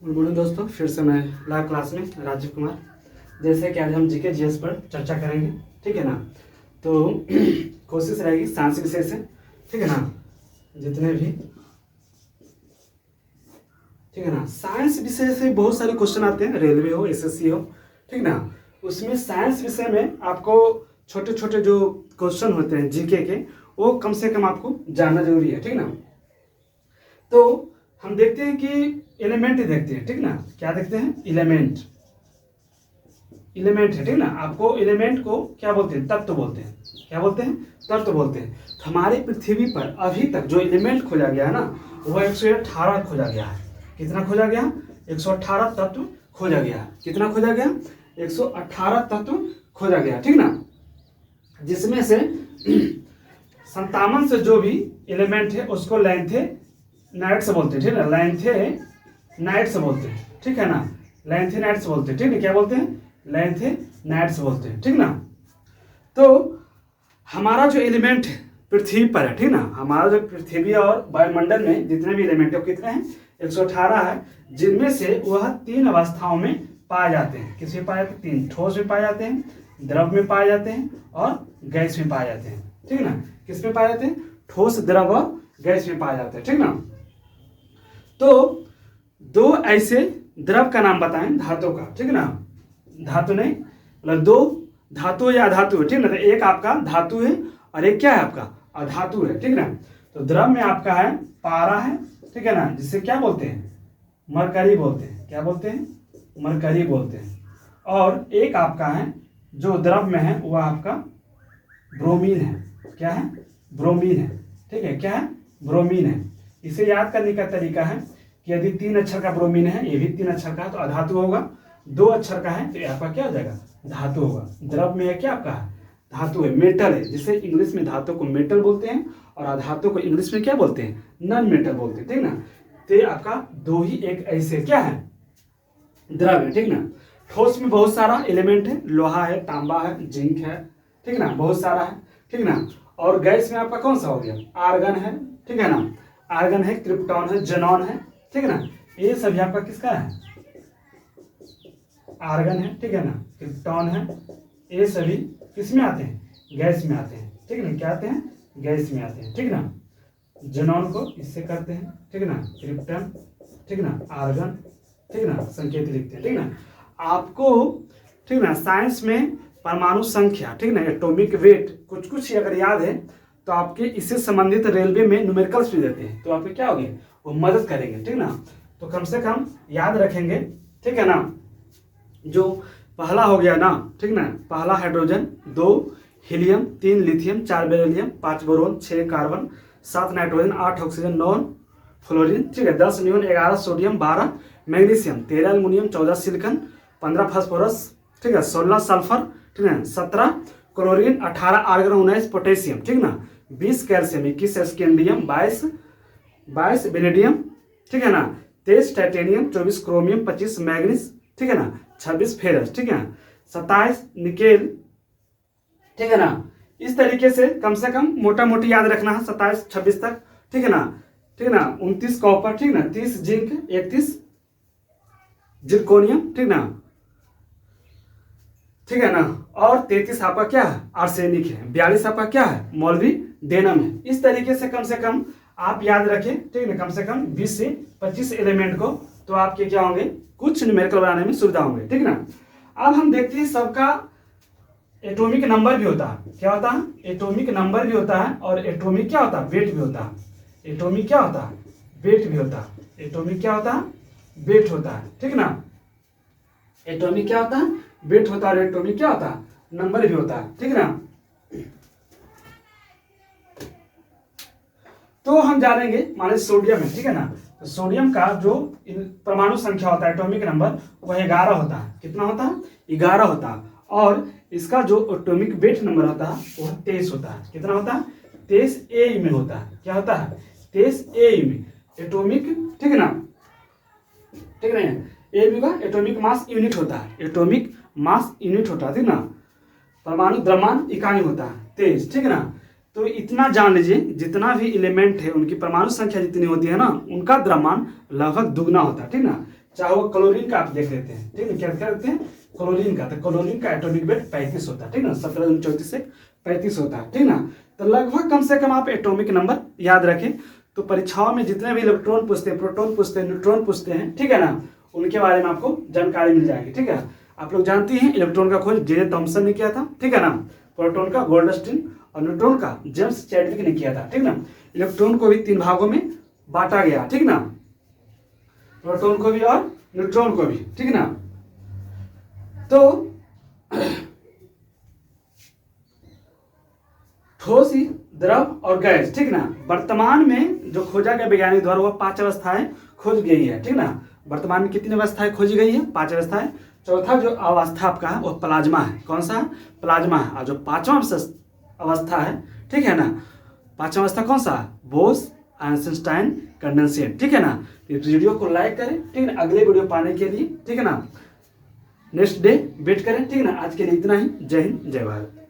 Good morning दोस्तों, फिर से मैं लाइव क्लास में राजीव कुमार। जैसे कि आज हम जीके जीएस पर चर्चा करेंगे, ठीक है ना। तो कोशिश रहेगी साइंस विषय से, ठीक है ना, जितने भी, ठीक है ना। साइंस विषय से बहुत सारे क्वेश्चन आते हैं, रेलवे हो, एसएससी हो, ठीक ना। उसमें साइंस विषय में आपको छोटे छोटे जो क्वेश्चन होते हैं जीके के, वो कम से कम आपको जानना जरूरी है, ठीक ना। तो हम देखते हैं कि एलिमेंट देखते हैं, ठीक ना। क्या देखते हैं? एलिमेंट। एलिमेंट है, ठीक ना। आपको एलिमेंट को क्या बोलते हैं? तत्व बोलते हैं। क्या बोलते हैं? तत्व बोलते हैं। तो हमारी पृथ्वी पर अभी तक जो एलिमेंट खोजा गया है ना, वह 118 खोजा गया है। कितना खोजा गया? 118 तत्व खोजा गया। कितना खोजा गया? 118 तत्व खोजा गया, ठीक ना। जिसमें से 57 से जो भी एलिमेंट है उसको लैंथेनाइड्स बोलते हैं, ठीक है ना। लैंथेनाइड्स बोलते हैं, ठीक है ना। लैंथेनाइड्स बोलते हैं, ठीक है। क्या बोलते हैं? लैंथेनाइड्स बोलते हैं, ठीक ना। तो हमारा जो एलिमेंट है पृथ्वी पर है, ठीक ना। हमारा जो पृथ्वी और वायुमंडल में जितने भी एलिमेंट है वो कितने हैं? 118 है। जिनमें से वह 3 अवस्थाओं में पाए जाते हैं। किस में पाए जाते हैं? 3। ठोस में पाए जाते हैं, द्रव में पाए जाते हैं और गैस में पाए जाते हैं, ठीक है ना। किस में पाए जाते हैं? ठोस, द्रव और गैस में पाए जाते हैं, ठीक ना। तो 2 ऐसे द्रव का नाम बताएं धातु का, ठीक है ना। धातु नहीं, मतलब 2 धातु या अधातु है, ठीक ना। तो एक आपका धातु है और एक क्या है? आपका अधातु है, ठीक ना। तो द्रव में आपका है पारा है, ठीक है ना, जिसे क्या बोलते हैं? मरकरी बोलते हैं। क्या बोलते हैं? मरकरी बोलते हैं। और एक आपका है जो द्रव में है वह आपका ब्रोमीन है। क्या है? ब्रोमीन है, ठीक है। क्या है? ब्रोमीन है। इसे याद करने का तरीका है कि यदि 3 अक्षर का ब्रोमीन है, ये भी 3 अक्षर का है तो अधातु होगा। 2 अक्षर का है तो आपका क्या हो जाएगा? धातु होगा। द्रव में है क्या आपका? धातु है, मेटल है, जिसे इंग्लिश में धातु को मेटल बोलते हैं और अधातु को इंग्लिश में क्या बोलते हैं? नॉन मेटल बोलते हैं, ठीक ना। तो ये आपका 2 ही एक ऐसे क्या है? द्रव है, ठीक ना। ठोस में बहुत सारा एलिमेंट है, लोहा है, तांबा है, जिंक है, ठीक ना, बहुत सारा है, ठीक ना। और गैस में आपका कौन सा हो गया? आर्गन है, ठीक है ना। आर्गन है, क्रिप्टॉन है, जेनॉन है, ठीक है ना। ये सभी आपका किसका है? आर्गन है, ठीक है ना, क्रिप्टॉन है। ये सभी किस में आते हैं? गैस में आते हैं, ठीक है ना। क्या आते हैं? गैस में आते हैं, ठीक ना। जेनॉन को इससे करते हैं, ठीक है ना, क्रिप्टन, ठीक ना, आर्गन, ठीक ना, संकेत लिखते हैं, ठीक ना। आपको, ठीक ना, साइंस में परमाणु संख्या, ठीक ना, एटॉमिक वेट कुछ कुछ अगर याद है तो आपके इससे संबंधित रेलवे में न्यूमेरिकल्स भी देते हैं, तो आपके क्या होंगे? वो मदद करेंगे, ठीक ना। तो कम से कम याद रखेंगे, ठीक है ना। जो पहला हो गया ना, ठीक ना, पहला hydrogen, 2 helium, 3 lithium, 4 beryllium, 5 boron, 6 carbon, 7 nitrogen, 8 oxygen, 9 fluorine, ठीक है, 10 neon, 11 sodium, 12 magnesium, 13 aluminium, 14 silicon, 15 phosphorus, ठीक है, 16 सल्फर, ठीक है, 17 क्लोरीन, 18 आर्गन, 19 पोटेशियम, ठीक ना, 20 कैल्शियम, 21 स्कैंडियम, 22 वेनेडियम, ठीक है ना, 23 टाइटेनियम, 24 क्रोमियम, 25 मैग्नीज, ठीक है ना, 26 फेरस, ठीक है, 27 निकेल, ठीक है ना। इस तरीके से कम मोटा मोटी याद रखना है 27-26 तक, ठीक है ना, ठीक है ना। 29 कॉपर, ठीक ना, 30 जिंक, 31 जिरकोनियम, ठीक ना, ठीक है ना। और 33 आपका क्या है? आर्सेनिक है। 42 आपका क्या है? मोलिब्डेनम है। इस तरीके से कम आप याद रखें, ठीक है ना, कम से कम 20 से 25 एलिमेंट को, तो आपके क्या होंगे? कुछ न्यूमेरिकल बनाने में सुविधा होंगे, ठीक ना। अब हम देखते हैं सबका एटॉमिक नंबर भी होता है। क्या होता है? एटॉमिक नंबर भी होता है और एटॉमिक क्या होता है? वेट भी होता है। एटॉमिक क्या होता है? वेट भी होता है। एटॉमिक क्या होता है? वेट होता है, ठीक ना। एटॉमिक क्या होता है? वेट होता है। और एटॉमिक क्या होता है? नंबर भी होता है, ठीक ना। तो हम जानेंगे, माने सोडियम है, ठीक है ना। तो सोडियम का जो परमाणु संख्या होता है, एटॉमिक नंबर, वह 11 होता है। कितना होता है? 11 होता है। और इसका जो एटॉमिक वेट नंबर होता है वह 23 होता है। कितना होता है? 23 ए में होता है। क्या होता है? 23 ए में एटॉमिक, ठीक है ना, ठीक है ना। ए का एटॉमिक मास यूनिट होता है। एटॉमिक मास यूनिट होता है, ठीक ना। परमाणु द्रव्यमान इकाई होता है 23, ठीक है ना। तो इतना जान लीजिए, जितना भी एलिमेंट है उनकी परमाणु संख्या जितनी होती है ना, उनका द्रव्यमान लगभग दुगना होता है, ठीक ना। चाहे वो क्लोरीन का आप देख लेते हैं, ठीक है, क्या करते हैं, क्लोरीन का, तो क्लोरीन का एटॉमिक वेट 35 होता है, ठीक ना, 17 से 35 होता है, ठीक ना। तो लगभग कम से कम आप एटॉमिक नंबर याद रखें। तो परीक्षाओं में जितने भी इलेक्ट्रॉन पूछते हैं, प्रोटॉन पूछते हैं, न्यूट्रॉन पूछते हैं, ठीक है ना, उनके बारे में आपको जानकारी मिल जाएगी, ठीक है। आप लोग जानते हैं इलेक्ट्रॉन का खोज जे थॉमसन ने किया था, ठीक है ना, प्रोटॉन का गोल्डस्टीन और न्यूट्रॉन का जेम्स चैडविक ने किया था, ठीक ना। इलेक्ट्रॉन को भी 3 भागों में बांटा गया, ठीक ना, प्रोटॉन को भी और न्यूट्रॉन को भी, ठीक ना। तो ठोस, द्रव और गैस, ठीक ना। वर्तमान में जो खोजा गया वैज्ञानिक द्वारा वो 5 अवस्थाएं खोज गई है, ठीक ना। वर्तमान में कितनी अवस्थाएं खोजी गई है, 5 अवस्थाएं। चौथा जो अवस्था आपका है वो प्लाज्मा है, कौन सा, प्लाज्मा है। और जो 5वां अवस्था है, ठीक है ना, 5वां अवस्था कौन सा, बोस आइंस्टाइन कंडेंसेट, ठीक है ना। इस वीडियो को लाइक करें, ठीक है ना, अगले वीडियो पाने के लिए, ठीक है ना, नेक्स्ट डे वेट करें, ठीक है ना। आज के लिए इतना ही, जय हिंद जय भारत।